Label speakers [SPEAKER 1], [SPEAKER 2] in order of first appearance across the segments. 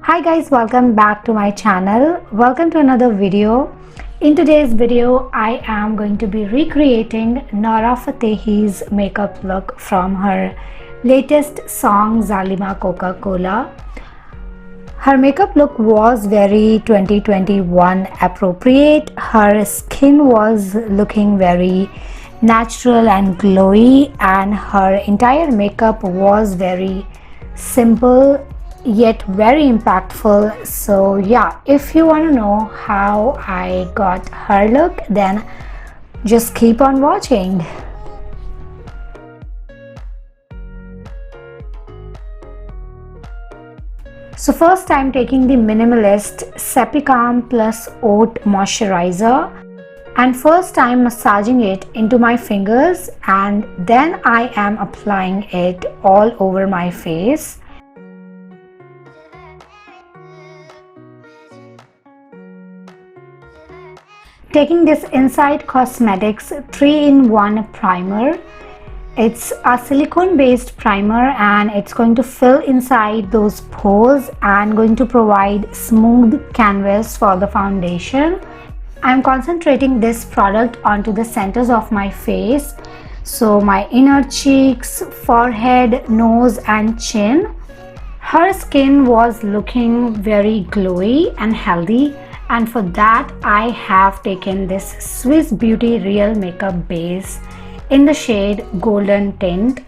[SPEAKER 1] Hi guys, welcome back to my channel. Welcome to another video. In today's video, I am going to be recreating Nora Fatehi's makeup look from her latest song Zalima Coca-Cola. Her makeup look was very 2021 appropriate. Her skin was looking very natural and glowy, and her entire makeup was very simple yet very impactful. So yeah, if you want to know how I got her look, then just keep on watching. So first I'm taking the Minimalist Cepicam Plus Oat Moisturizer, and first I'm massaging it into my fingers and then I am applying it all over my face. Taking this Insight Cosmetics 3-in-1 primer. It's a silicone based primer and it's going to fill inside those pores and going to provide smooth canvas for the foundation. I'm concentrating this product onto the centers of my face, so my inner cheeks, forehead, nose and chin. Her skin was looking very glowy and healthy, and for that I have taken this Swiss Beauty Real Makeup Base in the shade Golden Tint,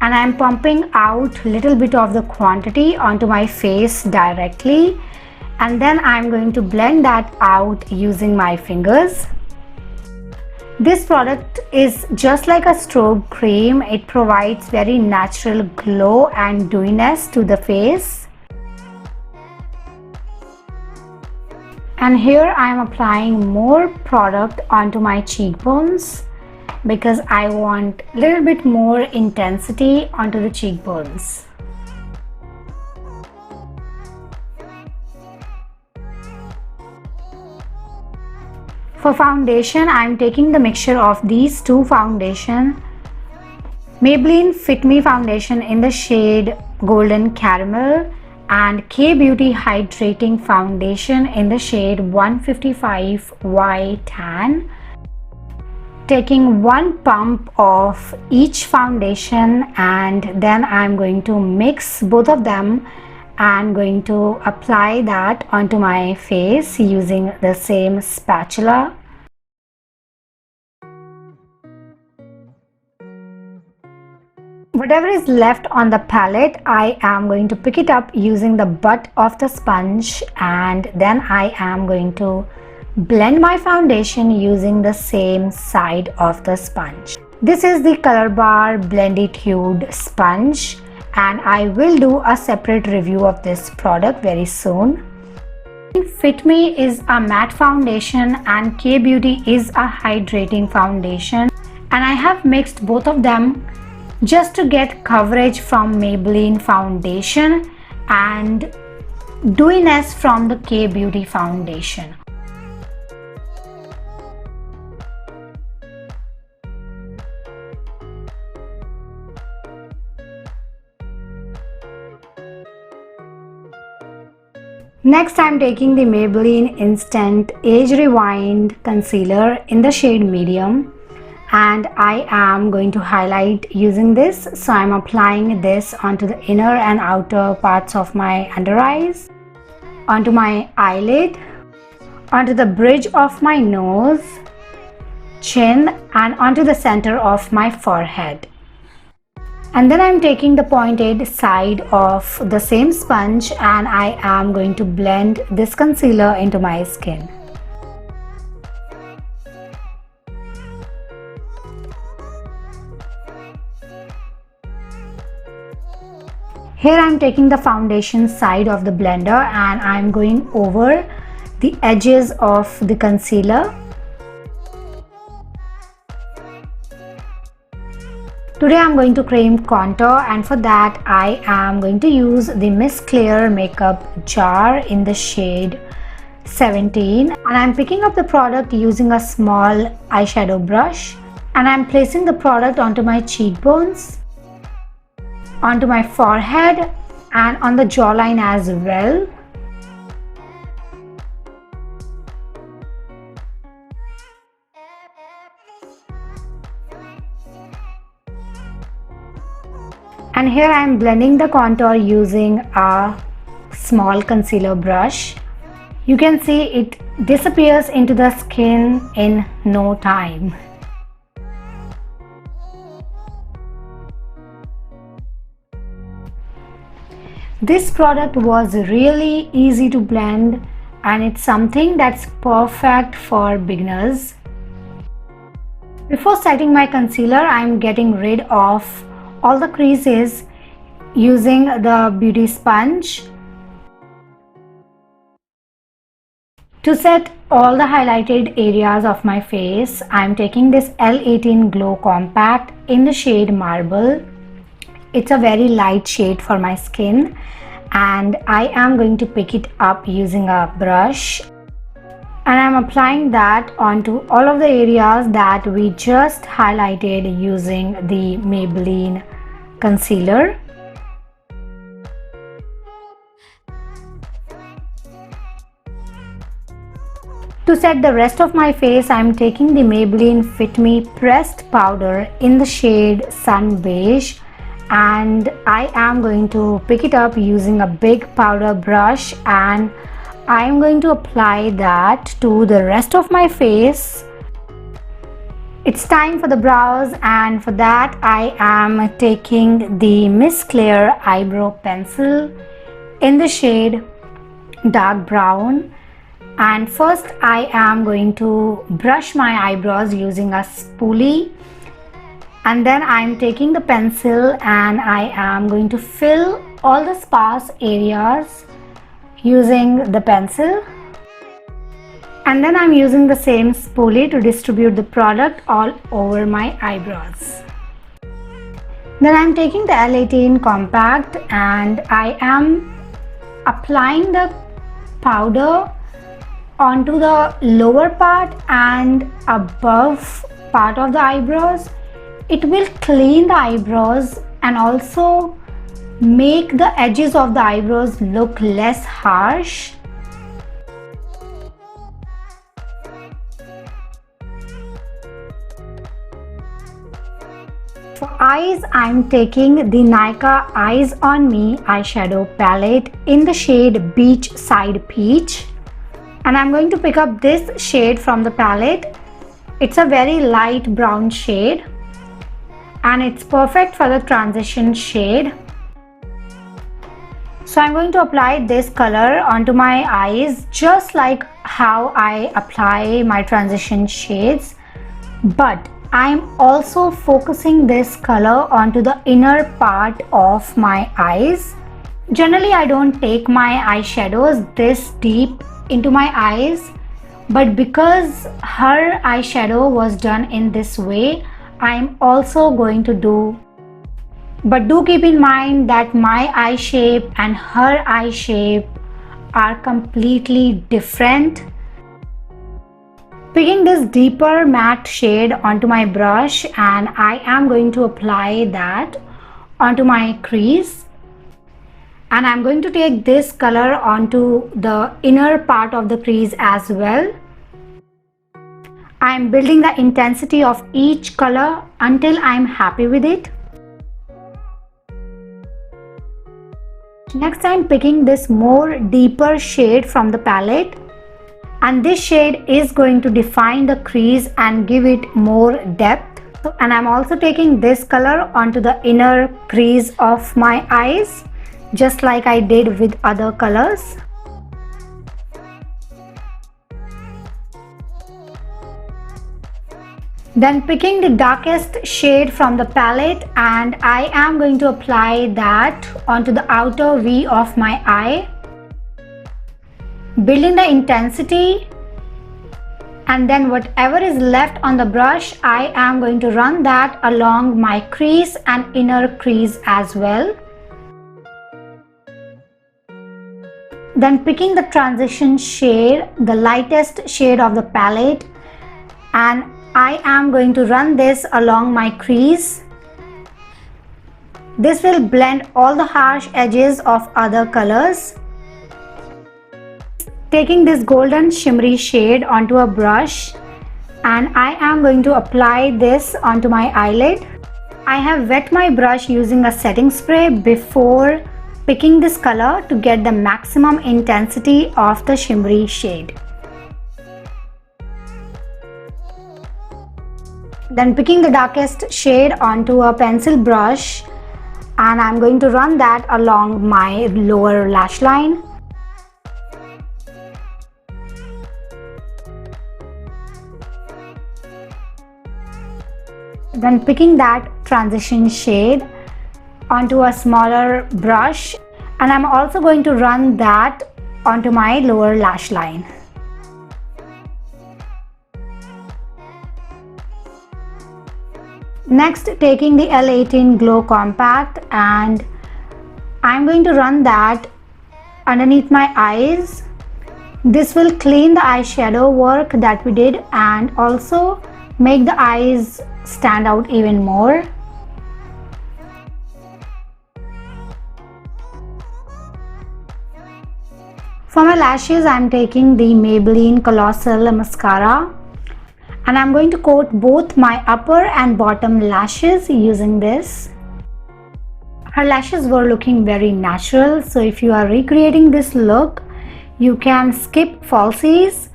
[SPEAKER 1] and I'm pumping out little bit of the quantity onto my face directly, and then I'm going to blend that out using my fingers. This product is just like a strobe cream. It provides very natural glow and dewiness to the face. And here I am applying more product onto my cheekbones because I want a little bit more intensity onto the cheekbones. For foundation, I am taking the mixture of these two foundations, Maybelline Fit Me foundation in the shade Golden Caramel and K-Beauty Hydrating Foundation in the shade 155 Y Tan. Taking one pump of each foundation, and then I'm going to mix both of them and going to apply that onto my face using the same spatula. Whatever is left on the palette, I am going to pick it up using the butt of the sponge, and then I am going to blend my foundation using the same side of the sponge. This is the Color Bar Blenditude sponge, and I will do a separate review of this product very soon. Fit Me is a matte foundation and K-Beauty is a hydrating foundation, and I have mixed both of them just to get coverage from Maybelline foundation and dewiness from the K-Beauty foundation. Next, I'm taking the Maybelline Instant Age Rewind Concealer in the shade Medium, and I am going to highlight using this. So I'm applying this onto the inner and outer parts of my under eyes, onto my eyelid, onto the bridge of my nose, chin, and onto the center of my forehead. And then I'm taking the pointed side of the same sponge and I am going to blend this concealer into my skin. Here I'm taking the foundation side of the blender and I'm going over the edges of the concealer. Today I'm going to cream contour, and for that I am going to use the Miss Claire makeup jar in the shade 17, and I'm picking up the product using a small eyeshadow brush, and I'm placing the product onto my cheekbones, onto my forehead and on the jawline as well. And here I am blending the contour using a small concealer brush. You can see it disappears into the skin in no time. This product was really easy to blend and it's something that's perfect for beginners. Before setting my concealer, I'm getting rid of all the creases using the beauty sponge. To set all the highlighted areas of my face, I'm taking this L18 Glow Compact in the shade Marble. It's a very light shade for my skin and I am going to pick it up using a brush. And I'm applying that onto all of the areas that we just highlighted using the Maybelline concealer. To set the rest of my face, I'm taking the Maybelline Fit Me pressed powder in the shade Sun Beige, and I am going to pick it up using a big powder brush and I am going to apply that to the rest of my face. It's time for the brows, and for that I am taking the Miss Claire eyebrow pencil in the shade dark brown. And first I am going to brush my eyebrows using a spoolie, and then I am taking the pencil and I am going to fill all the sparse areas using the pencil, and then I'm using the same spoolie to distribute the product all over my eyebrows. Then I'm taking the L18 Compact and I am applying the powder onto the lower part and above part of the eyebrows. It will clean the eyebrows and also make the edges of the eyebrows look less harsh. For eyes, I'm taking the Nykaa Eyes on Me eyeshadow palette in the shade Beach Side Peach, and I'm going to pick up this shade from the palette. It's a very light brown shade and it's perfect for the transition shade. So I'm going to apply this color onto my eyes just like how I apply my transition shades, but I'm also focusing this color onto the inner part of my eyes. Generally I don't take my eyeshadows this deep into my eyes, but because her eyeshadow was done in this way, I'm also going to do. But do keep in mind that my eye shape and her eye shape are completely different. Picking this deeper matte shade onto my brush, and I am going to apply that onto my crease. And I'm going to take this color onto the inner part of the crease as well. I'm building the intensity of each color until I'm happy with it. Next I'm picking this more deeper shade from the palette, and this shade is going to define the crease and give it more depth. And I'm also taking this color onto the inner crease of my eyes, just like I did with other colors. Then picking the darkest shade from the palette, and I am going to apply that onto the outer V of my eye, building the intensity, and then whatever is left on the brush, I am going to run that along my crease and inner crease as well. Then picking the transition shade, the lightest shade of the palette, and I am going to run this along my crease. This will blend all the harsh edges of other colors. Taking this golden shimmery shade onto a brush, and I am going to apply this onto my eyelid. I have wet my brush using a setting spray before picking this color to get the maximum intensity of the shimmery shade. Then picking the darkest shade onto a pencil brush, and I'm going to run that along my lower lash line. Then picking that transition shade onto a smaller brush, and I'm also going to run that onto my lower lash line. Next, taking the L18 Glow Compact, and I'm going to run that underneath my eyes. This will clean the eyeshadow work that we did and also make the eyes stand out even more. For my lashes, I'm taking the Maybelline Colossal Mascara, and I'm going to coat both my upper and bottom lashes using this. Her lashes were looking very natural, so if you are recreating this look, you can skip falsies.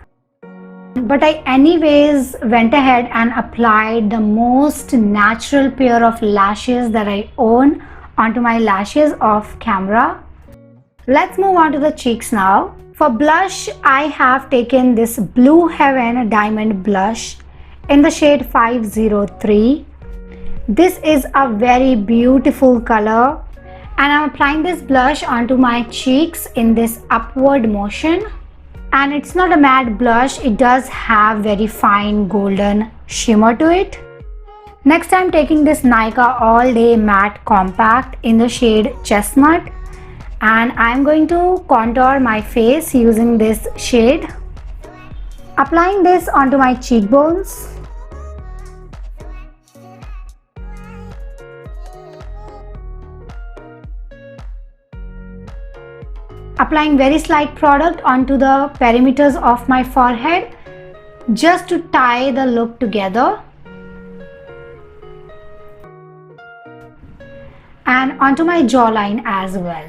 [SPEAKER 1] But I anyways went ahead and applied the most natural pair of lashes that I own onto my lashes off camera. Let's move on to the cheeks now. For blush, I have taken this Blue Heaven Diamond Blush in the shade 503. This is a very beautiful color, and I'm applying this blush onto my cheeks in this upward motion. And it's not a matte blush, it does have very fine golden shimmer to it. Next, I'm taking this Nykaa All Day Matte Compact in the shade Chestnut, and I'm going to contour my face using this shade. Applying this onto my cheekbones. Applying very slight product onto the perimeters of my forehead just to tie the look together. And onto my jawline as well.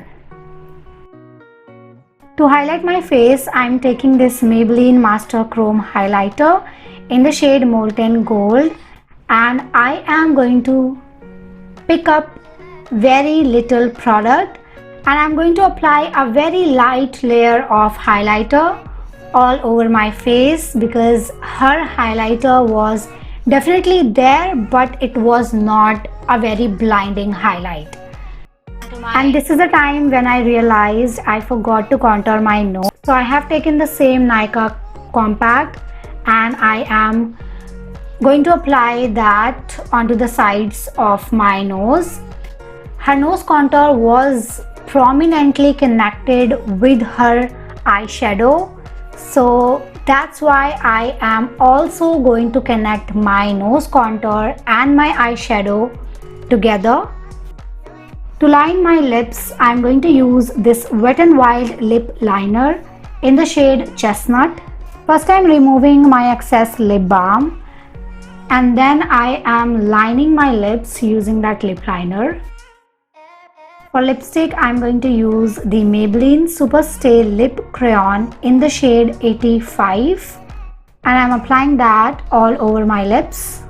[SPEAKER 1] To highlight my face, I'm taking this Maybelline Master Chrome Highlighter in the shade Molten Gold, and I am going to pick up very little product, and I'm going to apply a very light layer of highlighter all over my face, because her highlighter was definitely there, but it was not a very blinding highlight. And this is the time when I realized I forgot to contour my nose. So I have taken the same Nykaa Compact, and I am going to apply that onto the sides of my nose. Her nose contour was prominently connected with her eyeshadow, so that's why I am also going to connect my nose contour and my eyeshadow together. To line my lips, I'm going to use this Wet n Wild lip liner in the shade Chestnut. First, I'm removing my excess lip balm, and then I am lining my lips using that lip liner. For lipstick, I'm going to use the Maybelline Superstay Lip Crayon in the shade 85, and I'm applying that all over my lips.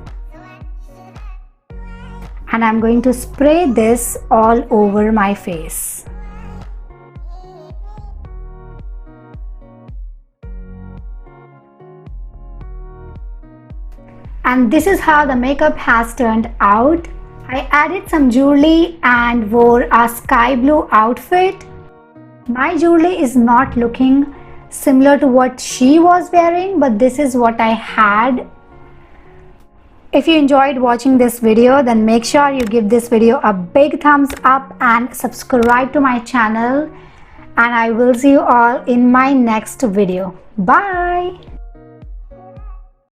[SPEAKER 1] And I'm going to spray this all over my face. And this is how the makeup has turned out. I added some jewelry and wore a sky blue outfit. My jewelry is not looking similar to what she was wearing, but this is what I had. If you enjoyed watching this video, then make sure you give this video a big thumbs up and subscribe to my channel. And I will see you all in my next video. Bye!